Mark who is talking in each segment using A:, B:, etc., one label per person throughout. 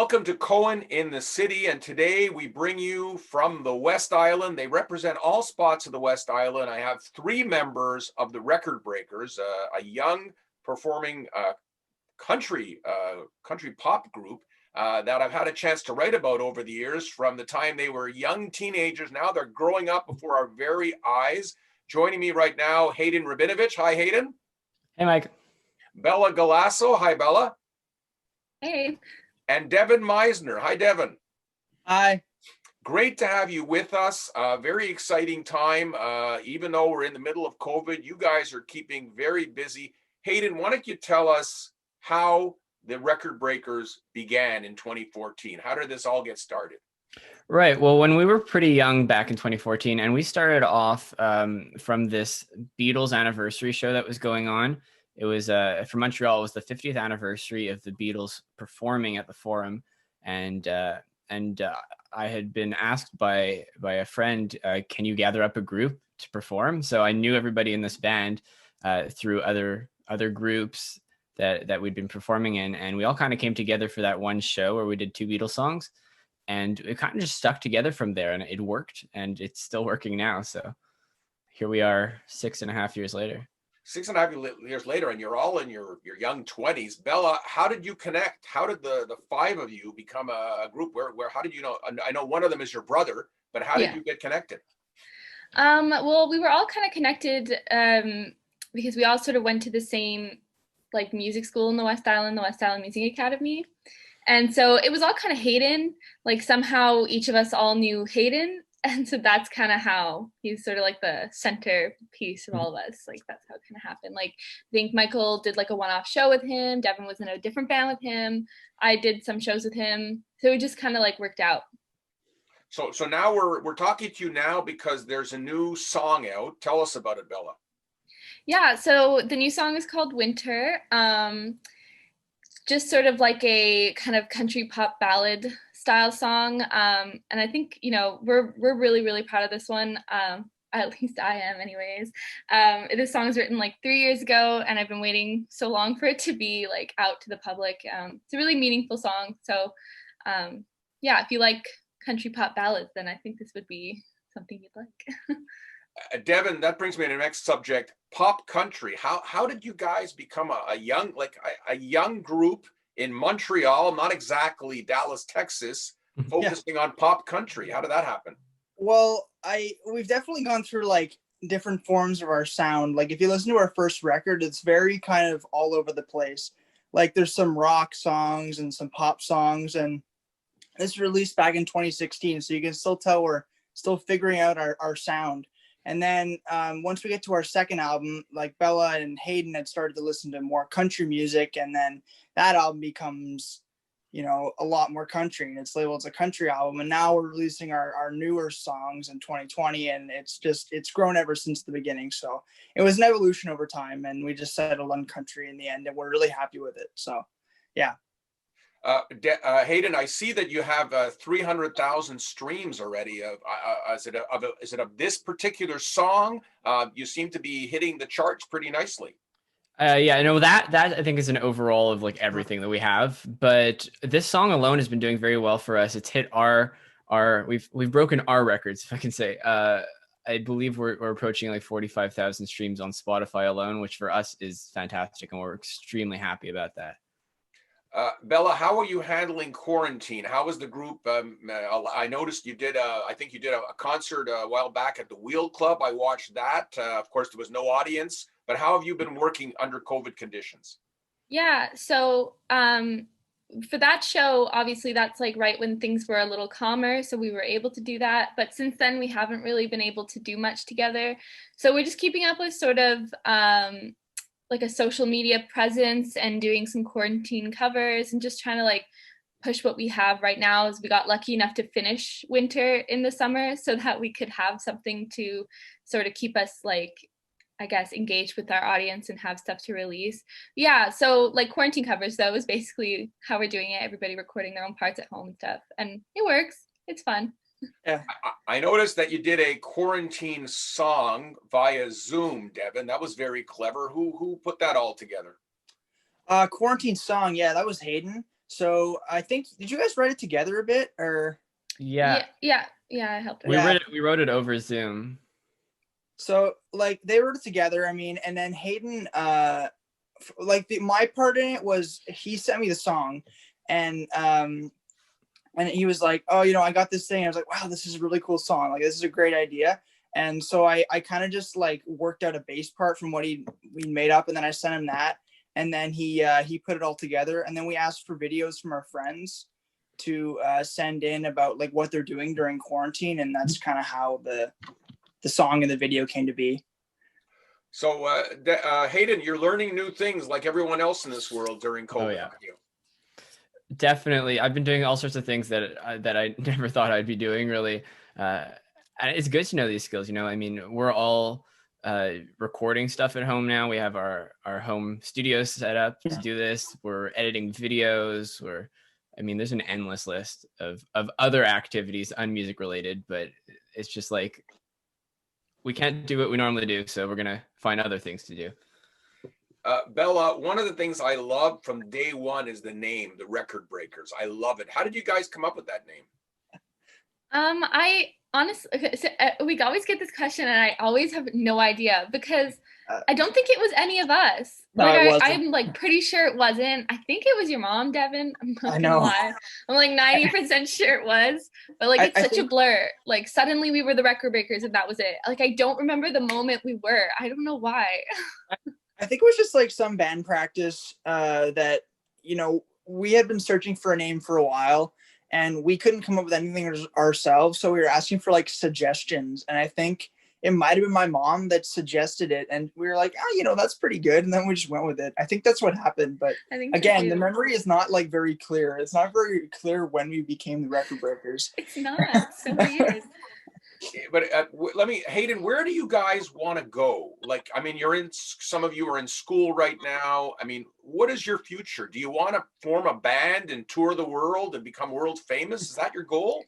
A: Welcome to Cohen in the City, and today we bring you from the West Island. They represent all spots of the West Island. I have three members of the Record Breakers, a young performing country pop group that I've had a chance to write about over the years. From the time they were young teenagers, now they're growing up before our very eyes. Joining me right now, Hayden Rabinovich. Hi, Hayden.
B: Hey, Mike.
A: Bella Galasso. Hi, Bella.
C: Hey.
A: And Devin Meisner. Hi, Devin.
D: Hi.
A: Great to have you with us. Very exciting time. Even though we're in the middle of COVID, you guys are keeping very busy. Hayden, why don't you tell us how the Record Breakers began in 2014? How did this all get started?
B: Right. Well, when we were pretty young back in 2014, and we started off from this Beatles anniversary show that was going on. It was for Montreal. It was the 50th anniversary of the Beatles performing at the Forum, and I had been asked by a friend, "Can you gather up a group to perform?" So I knew everybody in this band through other groups that we'd been performing in, and we all kind of came together for that one show where we did two Beatles songs, and it kind of just stuck together from there, and it worked, and it's still working now. So here we are, 6.5 years later.
A: 6.5 years later, and you're all in your young 20s. Bella, how did you connect? How did the five of you become a group? Where how did you know? I know one of them is your brother, but how did you get connected?
C: Well, we were all kind of connected because we all sort of went to the same like music school in the West Island Music Academy. And so it was all kind of Hayden, like somehow each of us all knew Hayden. And so that's kind of how he's sort of like the centerpiece of all of us. Like that's how it kind of happened. Like I think Michael did like a one-off show with him. Devin was in a different band with him. I did some shows with him. So it just kind of like worked out.
A: So now we're talking to you now because there's a new song out. Tell us about it, Bella.
C: Yeah, so the new song is called Winter. Just sort of like a kind of country pop ballad style song. And I think, we're really, really proud of this one. At least I am anyways. This song was written like 3 years ago, and I've been waiting so long for it to be like out to the public. It's a really meaningful song. So if you like country pop ballads, then I think this would be something you'd like.
A: Devin, that brings me to the next subject, pop country. How did you guys become a young group in Montreal, not exactly Dallas, Texas, focusing on pop country? How did that happen?
D: Well, we've definitely gone through like different forms of our sound. Like if you listen to our first record, it's very kind of all over the place. Like there's some rock songs and some pop songs, and this released back in 2016, so you can still tell we're still figuring out our sound. And then once we get to our second album, like Bella and Hayden had started to listen to more country music, and then that album becomes, a lot more country, and it's labeled as a country album. And now we're releasing our newer songs in 2020, and it's grown ever since the beginning. So it was an evolution over time, and we just settled on country in the end, and we're really happy with it. So, yeah.
A: Hayden, I see that you have 300,000 streams already. Is it of this particular song? You seem to be hitting the charts pretty nicely.
B: That I think is an overall of like everything that we have. But this song alone has been doing very well for us. It's hit we've broken our records, if I can say. I believe we're approaching like 45,000 streams on Spotify alone, which for us is fantastic, and we're extremely happy about that.
A: Bella, how are you handling quarantine? How was the group? I noticed you did I think you did a concert a while back at the Wheel Club. I watched that. Of course, there was no audience, but how have you been working under COVID conditions?
C: Yeah, so for that show, obviously that's like right when things were a little calmer, so we were able to do that. But since then, we haven't really been able to do much together. So we're just keeping up with sort of like a social media presence and doing some quarantine covers and just trying to like push what we have right now. As we got lucky enough to finish Winter in the summer so that we could have something to sort of keep us like, I guess, engaged with our audience and have stuff to release. Yeah, so like quarantine covers though is basically how we're doing it. Everybody recording their own parts at home and stuff, and it works. It's fun.
D: Yeah,
A: I noticed that you did a quarantine song via Zoom, Devin. That was very clever. Who put that all together?
D: Quarantine song, yeah, that was Hayden. So I think, did you guys write it together a bit, or?
B: Yeah,
C: Yeah, I helped her.
D: Yeah.
B: we wrote it over Zoom.
D: So like they wrote it together. I mean, and then Hayden, like my part in it was he sent me the song, and he was like, oh, I got this thing. I was like, wow, this is a really cool song. Like, this is a great idea. And so I kind of just like worked out a bass part from what we made up, and then I sent him that, and then he put it all together, and then we asked for videos from our friends to send in about like what they're doing during quarantine, and that's kind of how the song and the video came to be.
A: So, Hayden, you're learning new things like everyone else in this world during COVID.
B: Oh, yeah.
A: Aren't you?
B: Definitely. I've been doing all sorts of things that I never thought I'd be doing, really. And it's good to know these skills. I mean, we're all recording stuff at home now. We have our home studios set up to do this. We're editing videos. I mean, there's an endless list of other activities, unmusic related, but it's just like we can't do what we normally do, so we're gonna find other things to do.
A: Bella, one of the things I love from day one is the name, the Record Breakers. I love it. How did you guys come up with that name?
C: I honestly, so, we always get this question, and I always have no idea because I don't think it was any of us.
D: No,
C: Like
D: it wasn't.
C: I'm like pretty sure it wasn't. I think it was your mom, Devin. I'm not
D: I
C: gonna
D: know.
C: lie. I'm like 90% sure it was, but like it's such a blur. Like suddenly we were the Record Breakers, and that was it. Like I don't remember the moment we were. I don't know why.
D: I think it was just like some band practice that we had been searching for a name for a while, and we couldn't come up with anything ourselves, so we were asking for like suggestions, and I think it might have been my mom that suggested it, and we were like, oh, that's pretty good, and then we just went with it. I think that's what happened, but
C: I think so
D: again,
C: too.
D: the memory is not like very clear. It's not very clear when we became the Record Breakers.
C: It's not. It's so weird.
A: But Hayden, where do you guys want to go? Like, I mean, some of you are in school right now. I mean, what is your future? Do you want to form a band and tour the world and become world famous? Is that your goal?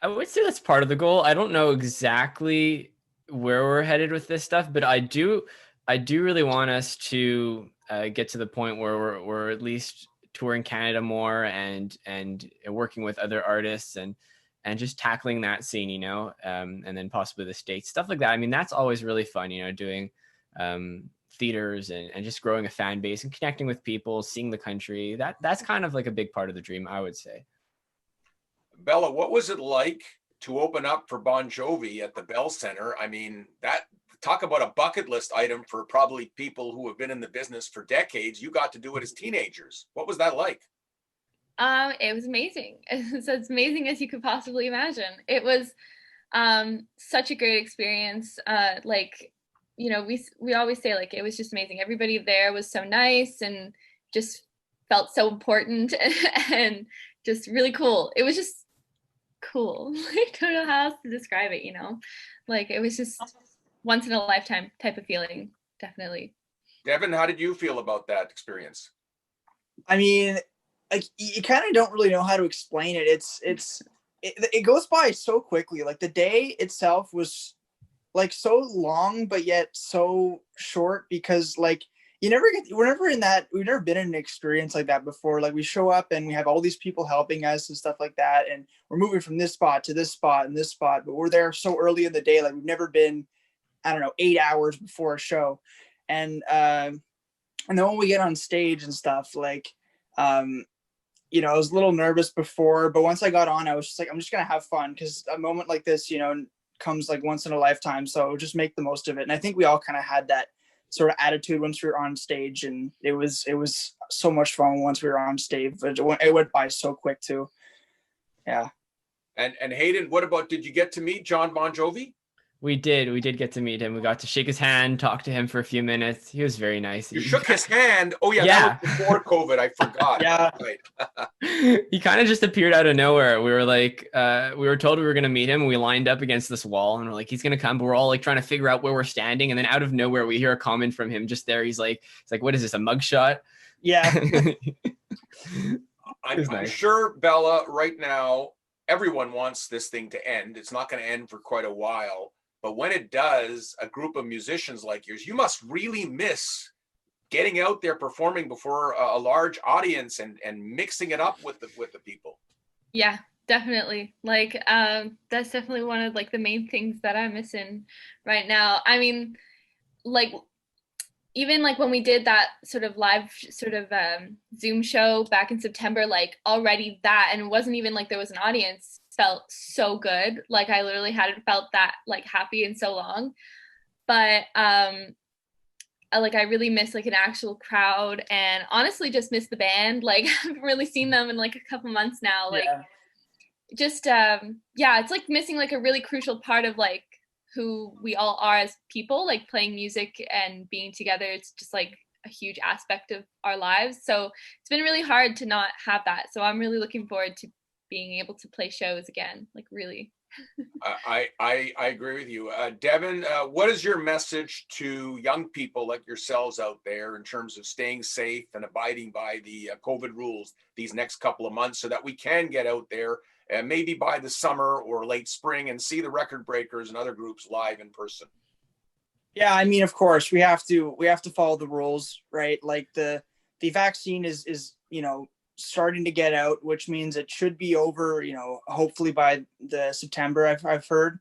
B: I would say that's part of the goal. I don't know exactly where we're headed with this stuff, but I do really want us to get to the point where we're at least touring Canada more and working with other artists and just tackling that scene, and then possibly the States, stuff like that. I mean, that's always really fun, doing theaters and just growing a fan base and connecting with people, seeing the country. That's kind of like a big part of the dream, I would say.
A: Bella, what was it like to open up for Bon Jovi at the Bell Center? I mean, talk about a bucket list item for probably people who have been in the business for decades. You got to do it as teenagers. What was that like?
C: It was amazing. It's as amazing as you could possibly imagine. It was such a great experience. We always say like it was just amazing. Everybody there was so nice and just felt so important and just really cool. It was just cool. I don't know how else to describe it, like it was just once in a lifetime type of feeling. Definitely.
A: Devin, how did you feel about that experience?
D: I mean, like you kind of don't really know how to explain it. It goes by so quickly. Like the day itself was like so long, but yet so short because like we've never been in an experience like that before. Like we show up and we have all these people helping us and stuff like that. And we're moving from this spot to this spot and this spot, but we're there so early in the day. Like we've never been, I don't know, 8 hours before a show. And then when we get on stage and stuff, like, I was a little nervous before, but once I got on, I was just like, I'm just going to have fun because a moment like this, comes like once in a lifetime. So just make the most of it. And I think we all kind of had that sort of attitude once we were on stage, and it was so much fun once we were on stage, but it went by so quick too. Yeah.
A: And Hayden, what about, did you get to meet John Bon Jovi?
B: We did get to meet him. We got to shake his hand, talk to him for a few minutes. He was very nice.
A: You shook his hand. Oh yeah. That was before COVID. I forgot.
D: Yeah.
A: Right.
B: He kind of just appeared out of nowhere. We were like, we were told we were going to meet him. We lined up against this wall and we're like, he's going to come. But we're all like trying to figure out where we're standing. And then out of nowhere, we hear a comment from him just there. He's like, what is this, a mugshot?
D: Yeah.
A: I'm sure, Bella, right now, everyone wants this thing to end. It's not going to end for quite a while. But when it does, a group of musicians like yours, you must really miss getting out there, performing before a large audience and mixing it up with the people.
C: Yeah, definitely. Like, that's definitely one of like the main things that I'm missing right now. I mean, like even like when we did that sort of live sort of Zoom show back in September, like already that, and it wasn't even like there was an audience, felt so good. Like I literally hadn't felt that like happy in so long. But like I really miss like an actual crowd, and honestly just miss the band. Like I haven't really seen them in like a couple months now. Like just yeah, it's like missing like a really crucial part of like who we all are as people, like playing music and being together. It's just like a huge aspect of our lives. So it's been really hard to not have that. So I'm really looking forward to being able to play shows again, like really.
A: I agree with you. Devin, what is your message to young people like yourselves out there in terms of staying safe and abiding by the COVID rules these next couple of months so that we can get out there and maybe by the summer or late spring and see the Record Breakers and other groups live in person?
D: Yeah, I mean, of course, we have to follow the rules, right? Like the vaccine is starting to get out, which means it should be over, hopefully by the September, I've heard.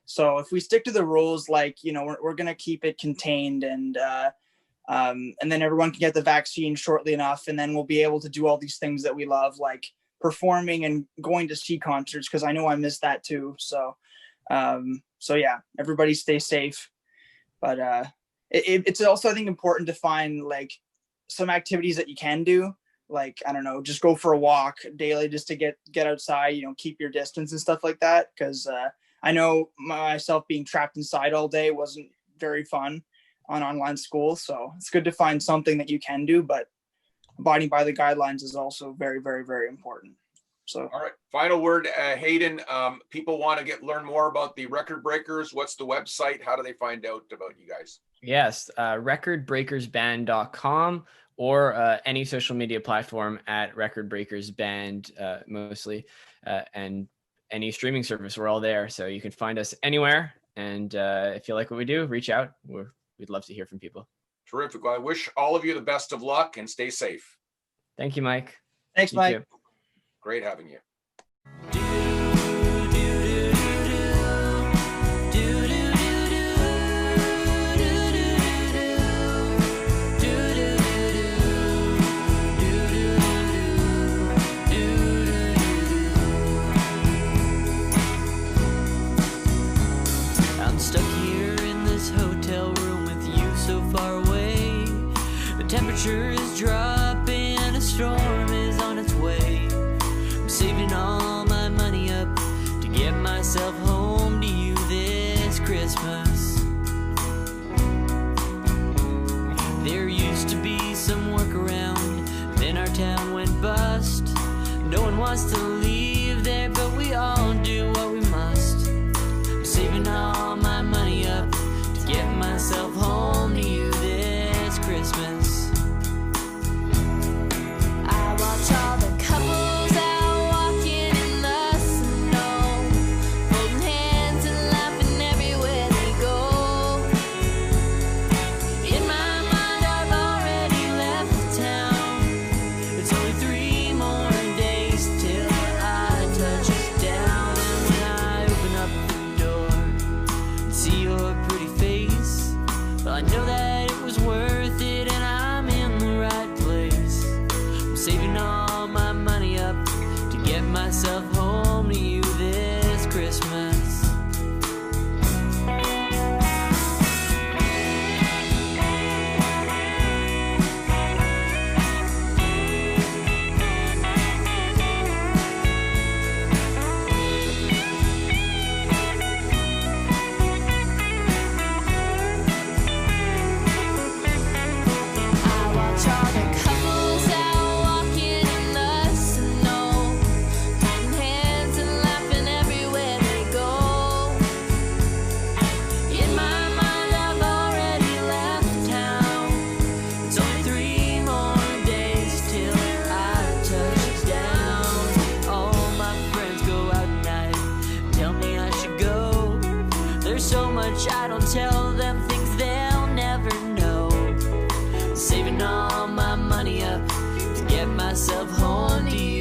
D: So if we stick to the rules, like, we're going to keep it contained, and then everyone can get the vaccine shortly enough. And then we'll be able to do all these things that we love, like performing and going to see concerts. Cause I know I missed that too. So yeah, everybody stay safe. But it's also, I think, important to find like some activities that you can do. Like, I don't know, just go for a walk daily just to get outside, keep your distance and stuff like that. Cause I know myself being trapped inside all day wasn't very fun on online school. So it's good to find something that you can do, but abiding by the guidelines is also very, very, very important. So,
A: all right, final word, Hayden. People want to learn more about the Record Breakers. What's the website? How do they find out about you guys?
B: Yes, recordbreakersband.com or any social media platform at Record Breakers Band mostly, and any streaming service. We're all there, so you can find us anywhere. And if you like what we do, reach out. We'd love to hear from people.
A: Terrific. Well, I wish all of you the best of luck and stay safe.
B: Thank you, Mike.
D: Thanks, Mike.
B: Too.
A: Great having you.
E: I'm stuck here in this hotel room with you so far away. The temperature is dropping, a storm is on its way. I'm saving all my money up to get myself home to you this Christmas. There used to be some work around, then our town went bust. No one wants to leave there, but we all do what we must. I'm saving all my money up to get myself home to you this Christmas. I watch all the couples out walking in the snow, holding hands and laughing everywhere they go. In my mind I've already left town. It's only 3 more days till I touch down. And when I open up the door and see your pretty face, well, I know that it was worth it and I'm in the right place. I'm saving all my money up to get myself home to you this Christmas. I watch all the couples out walking in the snow, holding hands and laughing everywhere they go. In my mind I've already left town. It's only 3 more days till I touch down. All my friends go out at night, tell me I should go. There's so much I don't tell them, things they'll never know. Saving all my money up to get myself horny